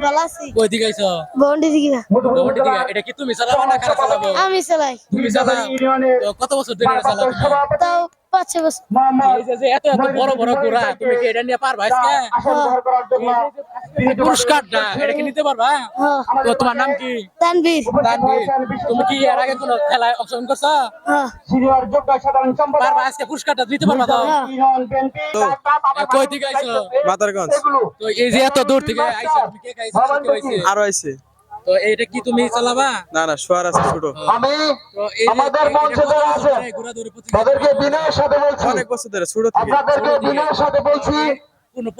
ভালো আছি। কই দিকে আইছো? বন্ডি দিকে। বন্ডি দিকে। এটা কি তুমি চালাবা না কারা চালাবো? আমি চালাই। তুমি চালাও? তো কত বছর ধরে চালাও তুমি? তাও 5-6 বছর। এই যে এত এত বড় বড় ঘোড়া তুমি কি এটা নিয়ে পারবা আজকে? পুরস্কারটা এটা কি নিতে পারবা? হ্যাঁ। তো তোমার নাম কি? তানভীর। তানভীর। তুমি কি এর আগে কোনো খেলায় অংশগ্রহণ করছো? হ্যাঁ। পারবা আজকে পুরস্কারটা দিতে পারবা তো? কই থেকে আইছো? মাদারগঞ্জ। তো এই যে এত দূর থেকে আইছো তুমি কে খাইছো না কে হইছে? আরো আইছে। তো এইটা কি তুমি চালাবা? না না শোয়ার আছে ছোট। আমি তো এই আমাদের মঞ্চে যারা আছেন তাদেরকে বিনয়ের সাথে বলছি, অনেক বছর ধরে ছোট থেকে। আপনাদেরকে বিনয়ের সাথে বলছি,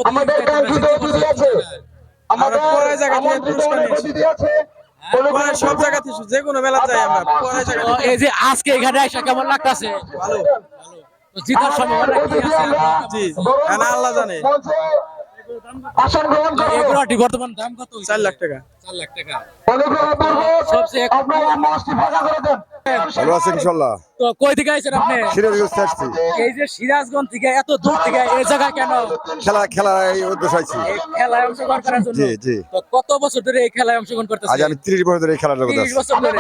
আমাদের কাঙ্ক্ষিত অতিথি আছে, আমাদের পরে জায়গা থেকে আমন্ত্রিত পুরস্কার অনেক নিয়েছি। অতিথি আছে। পরে সব জায়গা থেকে যে কোনো মেলা যাই আমরা পরে জায়গা তো এই যে আজকে এখানে আইসা কেমন লাগতাছে? ভালো। তো জিতার সম্ভাবনা কি অতিথি আছে? আমরা জি না আল্লাহ জানে। মঞ্চে আসন গ্রহণ তো এই করবেন। ঘোড়াটি বর্তমান দাম কত হইছে? 4 লাখ টাকা। 4 লাখ টাকা। অনুগ্রহপূর্বক সবচেয়ে আপনারা মঞ্চটি ফাঁকা করে দেন। ভালো আছেন ইনশাল্লাহ। তো কই থেকে আইছেন আপনি? সিরাজগঞ্জ আসছি। এই যে সিরাজগঞ্জ থেকে এত দূর থেকে এই জায়গা কেন? খেলায় উদ্দেশ্য আছি। এই খেলায় অংশগ্রহণ করার জন্য। জি জি। তো কত বছর ধরে এই খেলায় অংশগ্রহণ আজ করতেছেন? আমি 30 বছর ধরে এই খেলার জগতে 30 আছি। বছর ধরে।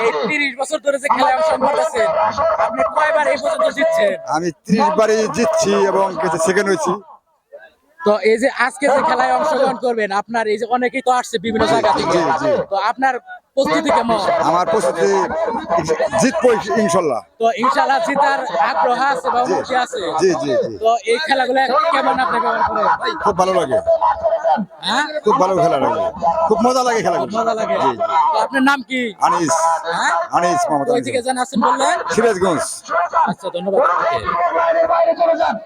এই 30 বছর ধরে যে খেলায় অংশগ্রহণ করতেছেন, আপনি কয়বার এই পর্যন্ত জিতছেন? আমি 30 বারে জিতছি এবং কিছু সেকেন্ড হয়েছি। তো এই যে আজকে যে খেলায় অংশগ্রহণ করবেন, আপনার এই যে অনেকেই তো আসছে বিভিন্ন জায়গা থেকে। জি, জি। তো আপনার প্রস্তুতি কেমন? আমার প্রস্তুতি জিতবো ইনশাল্লাহ। তো ইনশাআল্লাহ জিতার আগ্রহ আছে বা অনুভূতি আছে। জি জি জি। তো এই খেলাগুলো কেমন আপনি কেমন করে? খুব ভালো লাগে। হ্যাঁ? খুব ভালো খেলা লাগে। খুব মজা লাগে খেলা খুব মজা লাগে। তো আপনার নাম কি? আনিস। হ্যাঁ? আনিস মোহাম্মদ কই আনিস। থেকে জান আছেন বললেন? সিরাজগঞ্জ। আচ্ছা ধন্যবাদ আপনাকে। বাইরে চলে যান।